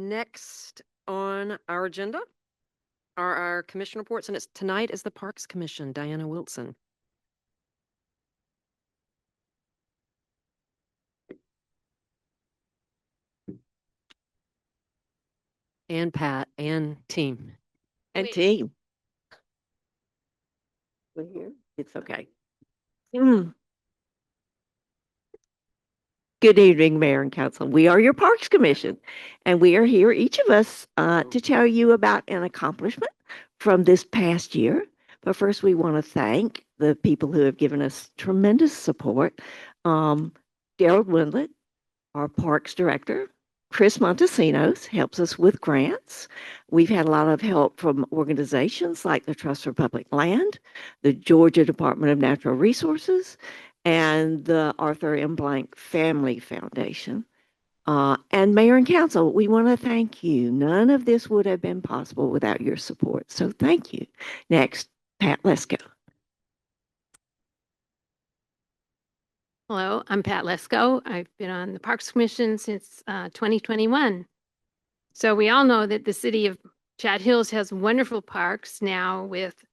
Next on our agenda are our commission reports, and tonight is the Parks Commission, Diana Wilson. And Pat and team. And team. We're here. It's okay. Good evening, Mayor and Council. We are your Parks Commission, and we are here, each of us, to tell you about an accomplishment from this past year. But first, we want to thank the people who have given us tremendous support. Gerald Windlet, our Parks Director. Chris Montesinos helps us with grants. We've had a lot of help from organizations like the Trust for Public Land, the Georgia Department of Natural Resources, and the Arthur M. Blank Family Foundation. And Mayor and Council, we want to thank you. None of this would have been possible without your support. So thank you. Next, Pat Lesko. Hello, I'm Pat Lesko. I've been on the Parks Commission since 2021. So we all know that the city of Chat Hills has wonderful parks now with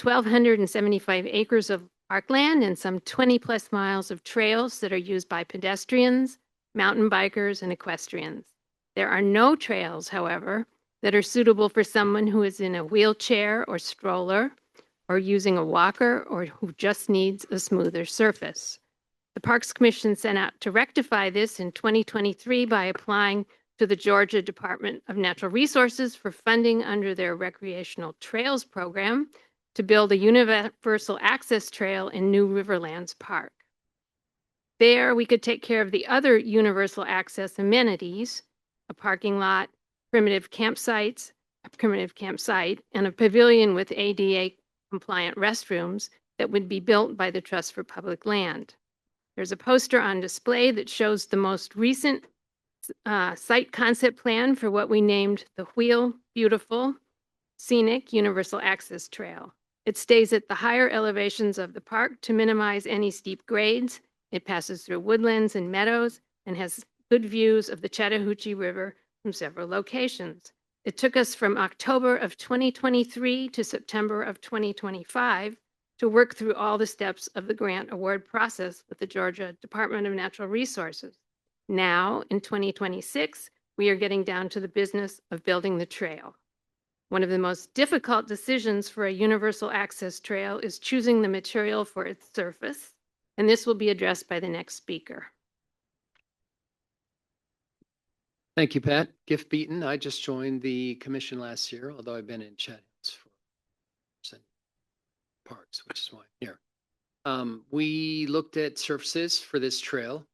1,275 acres of parkland and some 20 plus miles of trails that are used by pedestrians, mountain bikers, and equestrians. There are no trails, however, that are suitable for someone who is in a wheelchair or stroller or using a walker or who just needs a smoother surface. The Parks Commission set out to rectify this in 2023 by applying to the Georgia Department of Natural Resources for funding under their Recreational Trails program to build a universal access trail in new RiverLands Park. There, we could take care of the other universal access amenities, a parking lot, primitive campsite, and a pavilion with ADA-compliant restrooms that would be built by the Trust for Public Land. There's a poster on display that shows the most recent site concept plan for what we named the Wheel Beautiful Scenic Universal Access Trail. It stays at the higher elevations of the park to minimize any steep grades. It passes through woodlands and meadows and has good views of the Chattahoochee River from several locations. It took us from October of 2023 to September of 2025 to work through all the steps of the grant award process with the Georgia Department of Natural Resources. Now, in 2026, we are getting down to the business of building the trail. One of the most difficult decisions for a universal access trail is choosing the material for its surface, and this will be addressed by the next speaker. Thank you, Pat. Gift Beaton. I just joined the commission last year, although I've been in Chat Hills for parks, which is why I'm here. We looked at surfaces for this trail,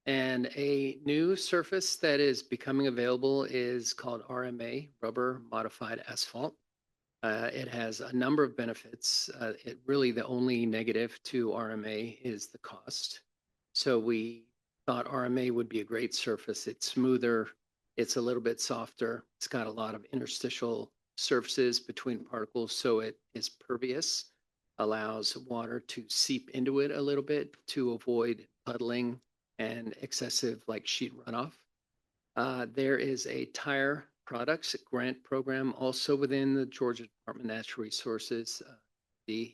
and a new surface that is becoming available is called RMA, Rubber Modified Asphalt. It has a number of benefits. Really the only negative to RMA is the cost. So we thought RMA would be a great surface. It's smoother, it's a little bit softer, it's got a lot of interstitial surfaces between particles, so it is pervious, allows water to seep into it a little bit to avoid puddling and excessive sheet runoff. There is a tire products grant program also within the Georgia Department of Natural Resources, the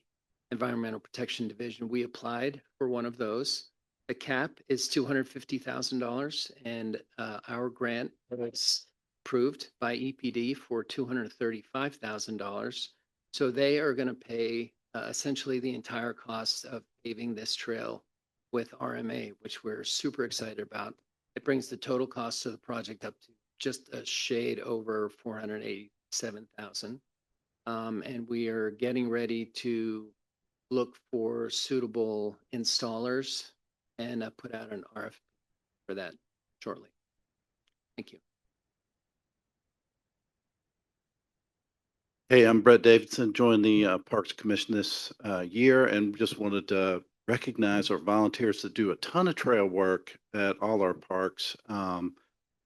Environmental Protection Division. We applied for one of those. The cap is $250,000, and our grant was approved by EPD for $235,000. So they are going to pay essentially the entire cost of paving this trail with RMA, which we're super excited about. It brings the total cost of the project up to just a shade over $487,000. And we are getting ready to look for suitable installers and put out an RFP for that shortly. Thank you. Hey, I'm Brett Davidson, joined the Parks Commission this year, and just wanted to recognize our volunteers that do a ton of trail work at all our parks.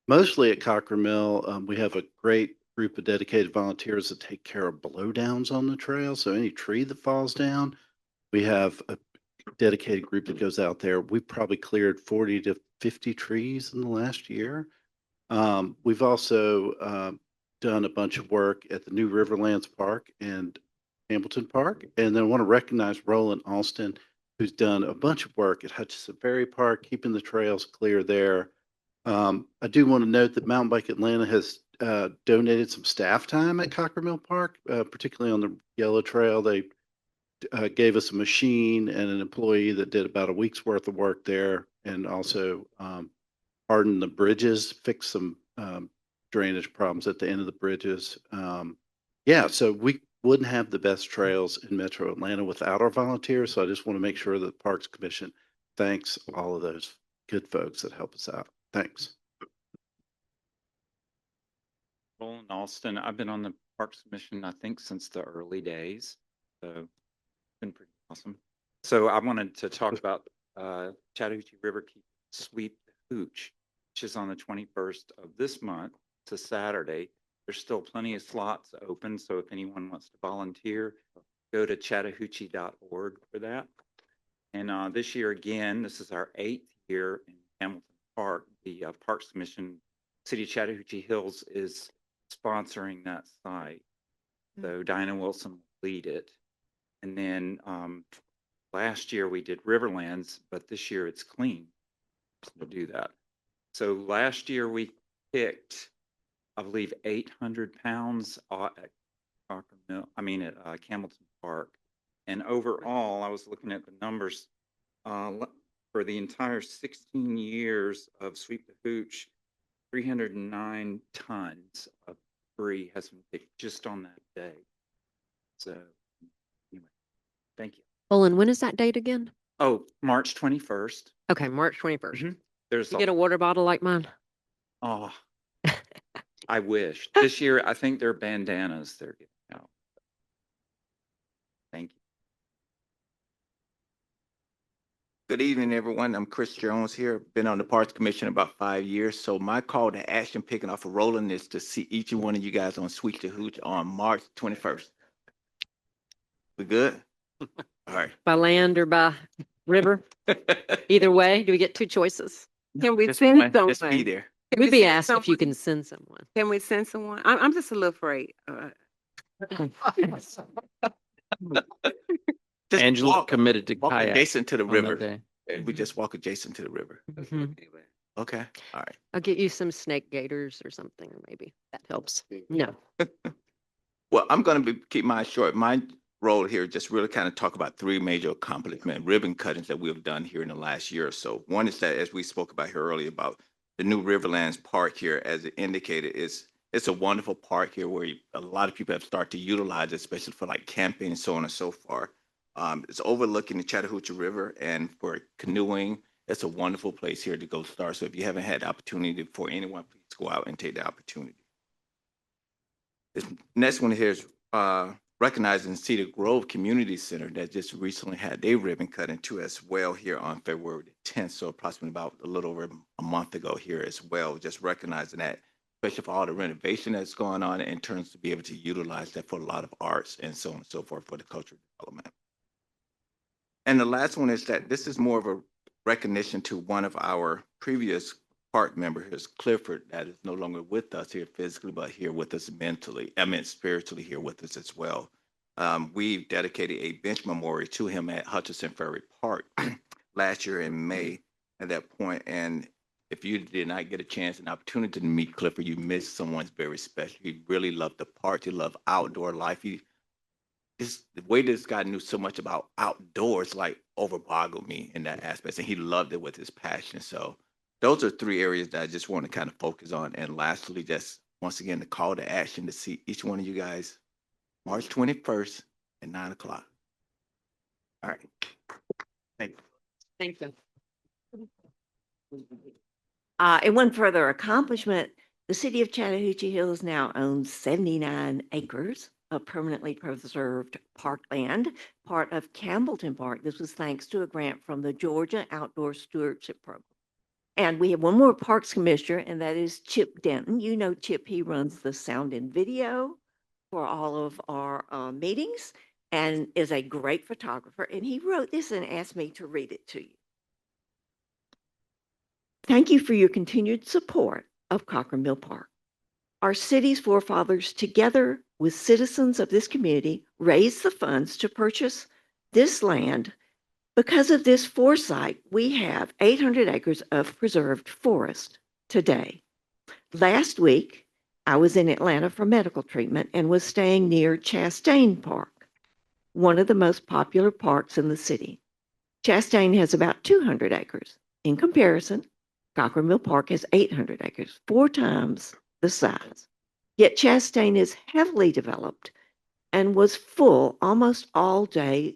Mostly at Cochran Mill, we have a great group of dedicated volunteers that take care of blowdowns on the trail. So any tree that falls down, we have a dedicated group that goes out there. We probably cleared 40 to 50 trees in the last year. We've also done a bunch of work at the new RiverLands Park and Hamilton Park. And then I want to recognize Roland Alston, who's done a bunch of work at Hutchinson Ferry Park, keeping the trails clear there. I do want to note that Mountain Bike Atlanta has donated some staff time at Cochran Mill Park, particularly on the Yellow Trail. They gave us a machine and an employee that did about a week's worth of work there, and also hardened the bridges, fixed some drainage problems at the end of the bridges. Yeah, so we wouldn't have the best trails in Metro Atlanta without our volunteers. So I just want to make sure that the Parks Commission thanks all of those good folks that help us out. Thanks. Roland Alston, I've been on the Parks Commission, I think, since the early days. So it's been pretty awesome. So I wanted to talk about Chattahoochee River Keep Sweep the Hooch, which is on the 21st of this month. It's a Saturday. There's still plenty of slots open. So if anyone wants to volunteer, go to chattahoochee.org for that. And this year, again, this is our 8th year in Hamilton Park. The Parks Commission, City of Chattahoochee Hills is sponsoring that site. So Diana Wilson will lead it. And then last year we did RiverLands, but this year it's clean. We'll do that. So last year we picked, I believe, 800 pounds at Cochran Mill, at Campbellton Park. And overall, I was looking at the numbers for the entire 16 years of Sweep the Hooch, 309 tons of debris has been picked just on that day. So anyway, thank you. Olin, when is that date again? Oh, March 21st. Okay, March 21st. Mhm. There's You get a water bottle like mine? oh, I wish. This year, I think they're bandanas they're getting out. Thank you. Good evening, everyone. I'm Chris Jones here. Been on the Parks Commission about 5 years. So my call to action, picking off of Roland, is to see each and one of you guys on Sweep the Hooch on March 21st. We good? All right. By land or by river? Either way, do we get two choices? Can we Just send be someone? there. Can We'd we be send asked if you someone? can send someone. Can we send someone? I'm just a little afraid. Just Angela walk, committed to walk kayak adjacent to the on that river. day. We just walk adjacent to the river. Mhm. Okay. All right. I'll get you some snake gators or something, or maybe that helps. No. Well, I'm going to keep mine short. My role here is just really kind of talk about three major accomplishment ribbon cuttings that we've done here in the last year or so. One is that, as we spoke about here earlier, about the new RiverLands Park here, as it indicated, it's a wonderful park here where a lot of people have started to utilize it, especially for like camping and so on and so forth. It's overlooking the Chattahoochee River, and for canoeing, it's a wonderful place here to go start. So if you haven't had the opportunity for anyone, please go out and take the opportunity. This next one here is recognizing Cedar Grove Community Center that just recently had their ribbon cutting too as well here on February the 10th. So approximately about a little over a month ago here as well, just recognizing that, especially for all the renovation that's going on in terms to be able to utilize that for a lot of arts and so on and so forth for the cultural development. And the last one is that this is more of a recognition to one of our previous park members, Clifford, that is no longer with us here physically, but here with us mentally, spiritually here with us as well. We dedicated a bench memorial to him at Hutchinson Ferry Park last year in May at that point. And if you did not get a chance and opportunity to meet Clifford, you missed someone very special. He really loved the park. He loved outdoor life. The way this guy knew so much about outdoors, like overboggled me in that aspect. And he loved it with his passion. So those are three areas that I just want to kind of focus on. And lastly, just once again, the call to action to see each one of you guys March 21st at 9 o'clock. All right. Thank you. Thank you. And one further accomplishment, the city of Chattahoochee Hills now owns 79 acres of permanently preserved parkland, part of Campbellton Park. This was thanks to a grant from the Georgia Outdoor Stewardship Program. And we have one more Parks Commissioner, and that is Chip Denton. You know Chip, he runs the sound and video for all of our meetings and is a great photographer. And he wrote this and asked me to read it to you. Thank you for your continued support of Cochran Mill Park. Our city's forefathers, together with citizens of this community, raised the funds to purchase this land. Because of this foresight, we have 800 acres of preserved forest today. Last week, I was in Atlanta for medical treatment and was staying near Chastain Park, one of the most popular parks in the city. Chastain has about 200 acres. In comparison, Cochran Mill Park has 800 acres, 4 times the size. Yet Chastain is heavily developed and was full almost all day.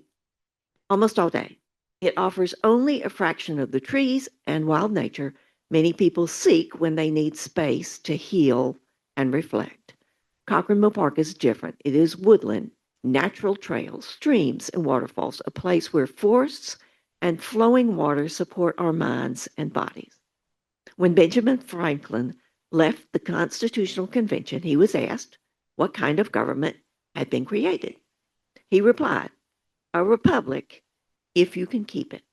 It offers only a fraction of the trees and wild nature many people seek when they need space to heal and reflect. Cochran Mill Park is different. It is woodland, natural trails, streams, and waterfalls, a place where forests and flowing water support our minds and bodies. When Benjamin Franklin left the Constitutional Convention, he was asked what kind of government had been created. He replied, "A republic, if you can keep it."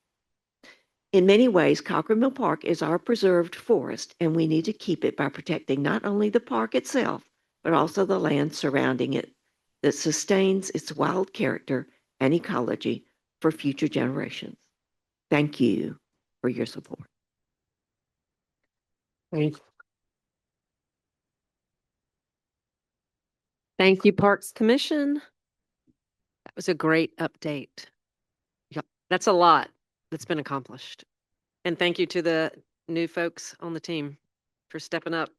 In many ways, Cochran Mill Park is our preserved forest, and we need to keep it by protecting not only the park itself, but also the land surrounding it that sustains its wild character and ecology for future generations. Thank you for your support. Thank you, Parks Commission. That was a great update. Yep, that's a lot that's been accomplished. And thank you to the new folks on the team for stepping up